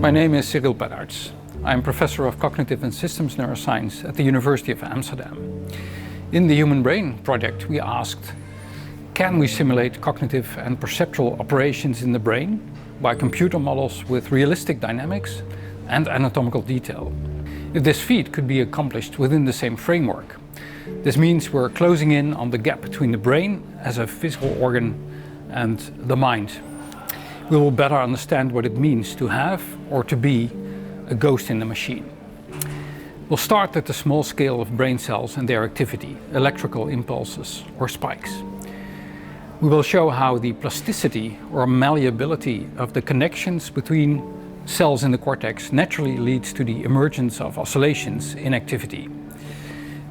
My name is Cyril Paddaerts. I'm Professor of Cognitive and Systems Neuroscience at the University of Amsterdam. In the Human Brain project, we asked, can we simulate cognitive and perceptual operations in the brain by computer models with realistic dynamics and anatomical detail? If this feat could be accomplished within the same framework, this means we're closing in on the gap between the brain as a physical organ and the mind. We will better understand what it means to have or to be a ghost in the machine. We'll start at the small scale of brain cells and their activity, electrical impulses or spikes. We will show how the plasticity or malleability of the connections between cells in the cortex naturally leads to the emergence of oscillations in activity.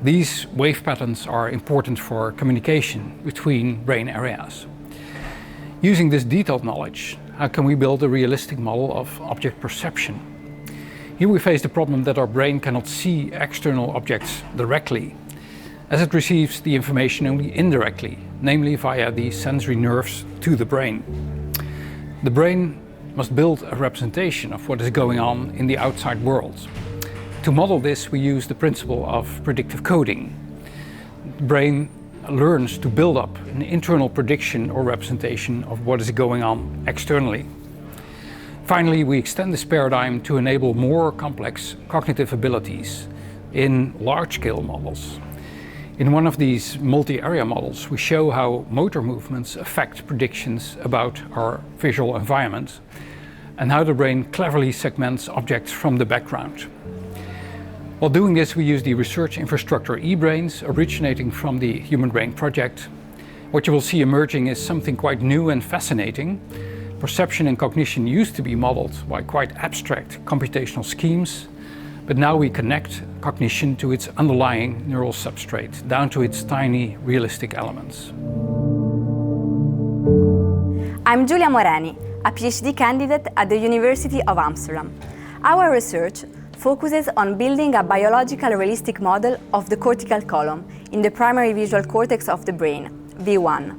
These wave patterns are important for communication between brain areas. Using this detailed knowledge, how can we build a realistic model of object perception? Here we face the problem that our brain cannot see external objects directly, as it receives the information only indirectly, namely via the sensory nerves to the brain. The brain must build a representation of what is going on in the outside world. To model this, we use the principle of predictive coding. The brain learns to build up an internal prediction or representation of what is going on externally. Finally, we extend this paradigm to enable more complex cognitive abilities in large-scale models. In one of these multi-area models, we show how motor movements affect predictions about our visual environment and how the brain cleverly segments objects from the background. While doing this, we use the research infrastructure EBRAINS, originating from the Human Brain project. What you will see emerging is something quite new and fascinating. Perception and cognition used to be modeled by quite abstract computational schemes, but now we connect cognition to its underlying neural substrate, down to its tiny, realistic elements. I'm Giulia Moreni, a PhD candidate at the University of Amsterdam. Our research focuses on building a biological realistic model of the cortical column in the primary visual cortex of the brain, V1.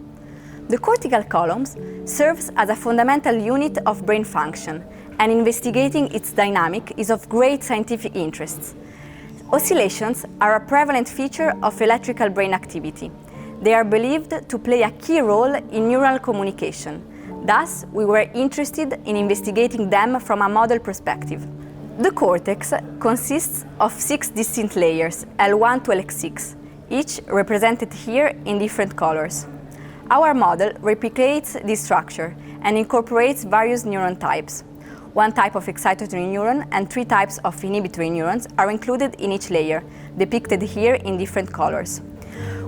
The cortical column serves as a fundamental unit of brain function, and investigating its dynamic is of great scientific interest. Oscillations are a prevalent feature of electrical brain activity. They are believed to play a key role in neural communication. Thus, we were interested in investigating them from a model perspective. The cortex consists of 6 distinct layers, L1 to L6, each represented here in different colors. Our model replicates this structure and incorporates various neuron types. 1 type of excitatory neuron and 3 types of inhibitory neurons are included in each layer, depicted here in different colors.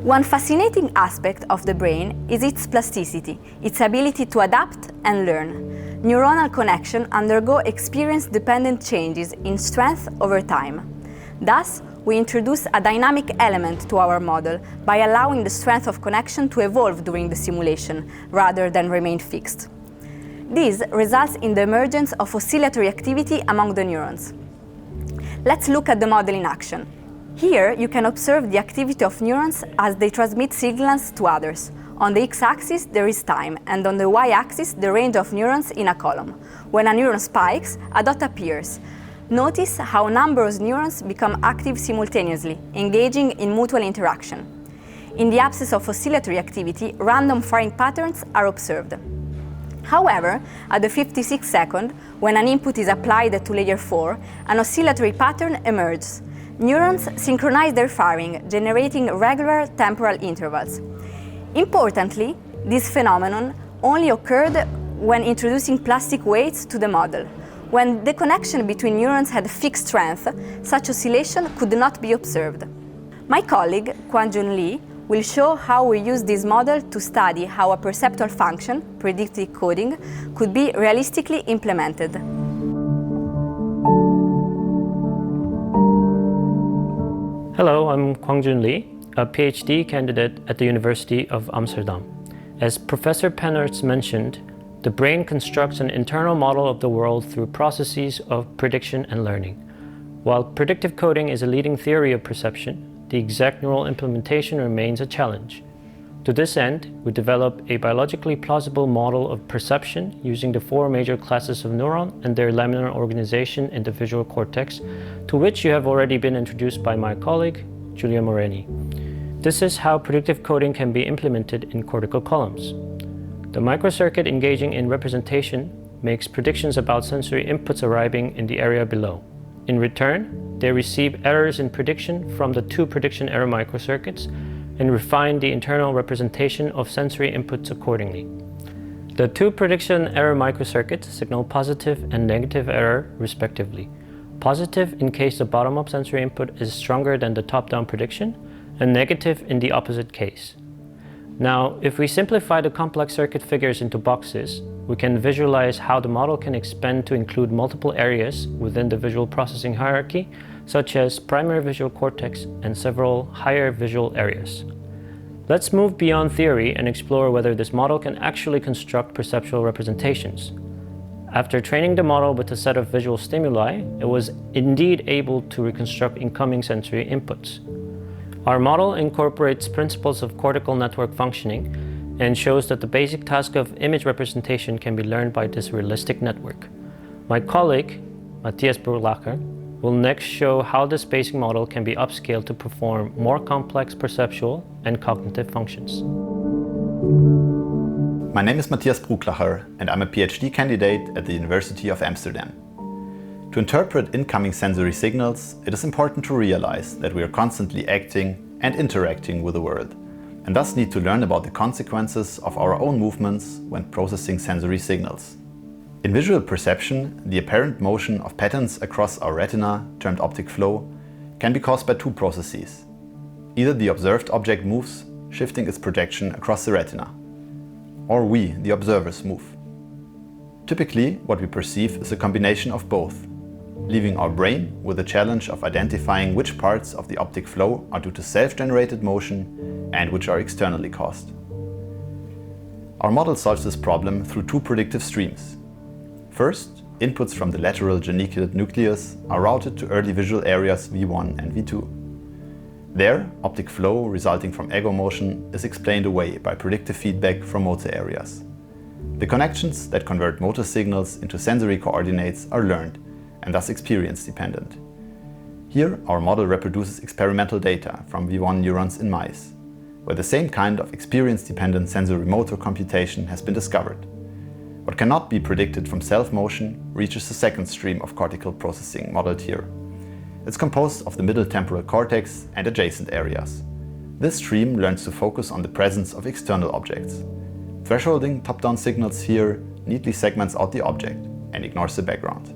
One fascinating aspect of the brain is its plasticity, its ability to adapt and learn. Neuronal connections undergo experience-dependent changes in strength over time. Thus, we introduce a dynamic element to our model by allowing the strength of connection to evolve during the simulation, rather than remain fixed. This results in the emergence of oscillatory activity among the neurons. Let's look at the model in action. Here, you can observe the activity of neurons as they transmit signals to others. On the x-axis, there is time, and on the y-axis, the range of neurons in a column. When a neuron spikes, a dot appears. Notice how numerous neurons become active simultaneously, engaging in mutual interaction. In the absence of oscillatory activity, random firing patterns are observed. However, at the 56th second, when an input is applied to layer 4, an oscillatory pattern emerges. Neurons synchronize their firing, generating regular temporal intervals. Importantly, this phenomenon only occurred when introducing plastic weights to the model. When the connection between neurons had fixed strength, such oscillation could not be observed. My colleague, Kwang-Jun Lee, will show how we use this model to study how a perceptual function, predictive coding, could be realistically implemented. Hello, I'm Kwang-Jun Lee, a PhD candidate at the University of Amsterdam. As Professor Paddaerts mentioned, the brain constructs an internal model of the world through processes of prediction and learning. While predictive coding is a leading theory of perception, the exact neural implementation remains a challenge. To this end, we developed a biologically plausible model of perception using the 4 major classes of neuron and their laminar organization in the visual cortex, to which you have already been introduced by my colleague, Giulia Moreni. This is how predictive coding can be implemented in cortical columns. The microcircuit engaging in representation makes predictions about sensory inputs arriving in the area below. In return, they receive errors in prediction from the 2 prediction error microcircuits and refine the internal representation of sensory inputs accordingly. The 2 prediction error microcircuits signal positive and negative error respectively. Positive in case the bottom-up sensory input is stronger than the top-down prediction, and negative in the opposite case. Now, if we simplify the complex circuit figures into boxes, we can visualize how the model can expand to include multiple areas within the visual processing hierarchy, such as primary visual cortex and several higher visual areas. Let's move beyond theory and explore whether this model can actually construct perceptual representations. After training the model with a set of visual stimuli, it was indeed able to reconstruct incoming sensory inputs. Our model incorporates principles of cortical network functioning and shows that the basic task of image representation can be learned by this realistic network. My colleague, Matthias Brucklacher, will next show how this basic model can be upscaled to perform more complex perceptual and cognitive functions. My name is Matthias Brucklacher and I'm a PhD candidate at the University of Amsterdam. To interpret incoming sensory signals, it is important to realize that we are constantly acting and interacting with the world, and thus need to learn about the consequences of our own movements when processing sensory signals. In visual perception, the apparent motion of patterns across our retina, termed optic flow, can be caused by 2 processes. Either the observed object moves, shifting its projection across the retina, or we, the observers, move. Typically, what we perceive is a combination of both, leaving our brain with the challenge of identifying which parts of the optic flow are due to self-generated motion and which are externally caused. Our model solves this problem through 2 predictive streams. First, inputs from the lateral geniculate nucleus are routed to early visual areas V1 and V2. There, optic flow resulting from ego motion is explained away by predictive feedback from motor areas. The connections that convert motor signals into sensory coordinates are learned and thus experience dependent. Here, our model reproduces experimental data from V1 neurons in mice, where the same kind of experience-dependent sensory motor computation has been discovered. What cannot be predicted from self-motion reaches the second stream of cortical processing modeled here. It's composed of the middle temporal cortex and adjacent areas. This stream learns to focus on the presence of external objects. Thresholding top-down signals here neatly segments out the object and ignores the background.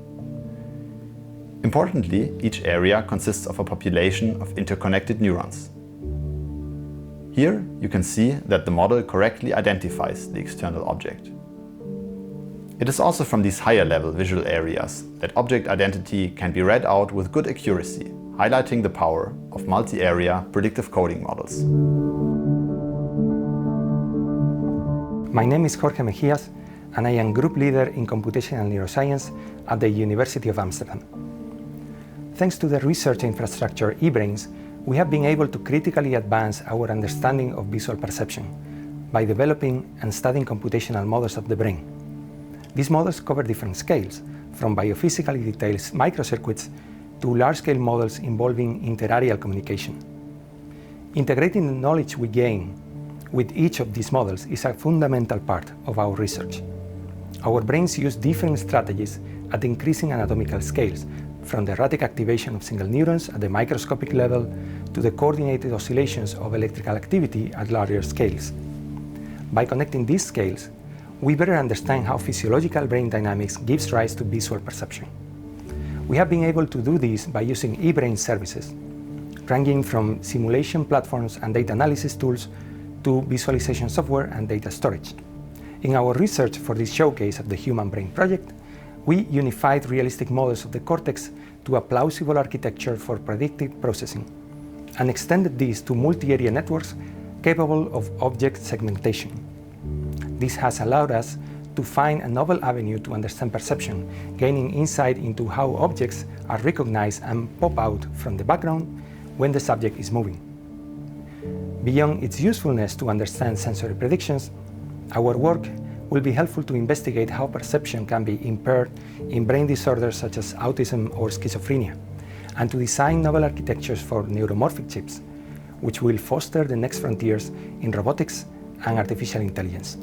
Importantly, each area consists of a population of interconnected neurons. Here you can see that the model correctly identifies the external object. It is also from these higher level visual areas that object identity can be read out with good accuracy, highlighting the power of multi-area predictive coding models. My name is Jorge Mejías and I am group leader in computational neuroscience at the University of Amsterdam. Thanks to the research infrastructure EBRAINS, we have been able to critically advance our understanding of visual perception by developing and studying computational models of the brain. These models cover different scales, from biophysically detailed microcircuits to large-scale models involving interareal communication. Integrating the knowledge we gain with each of these models is a fundamental part of our research. Our brains use different strategies at increasing anatomical scales, from the erratic activation of single neurons at the microscopic level to the coordinated oscillations of electrical activity at larger scales. By connecting these scales, we better understand how physiological brain dynamics gives rise to visual perception. We have been able to do this by using eBrain services, ranging from simulation platforms and data analysis tools to visualization software and data storage. In our research for this showcase of the Human Brain Project, we unified realistic models of the cortex to a plausible architecture for predictive processing and extended these to multi-area networks capable of object segmentation. This has allowed us to find a novel avenue to understand perception, gaining insight into how objects are recognized and pop out from the background when the subject is moving. Beyond its usefulness to understand sensory predictions, our work will be helpful to investigate how perception can be impaired in brain disorders such as autism or schizophrenia, and to design novel architectures for neuromorphic chips, which will foster the next frontiers in robotics and artificial intelligence.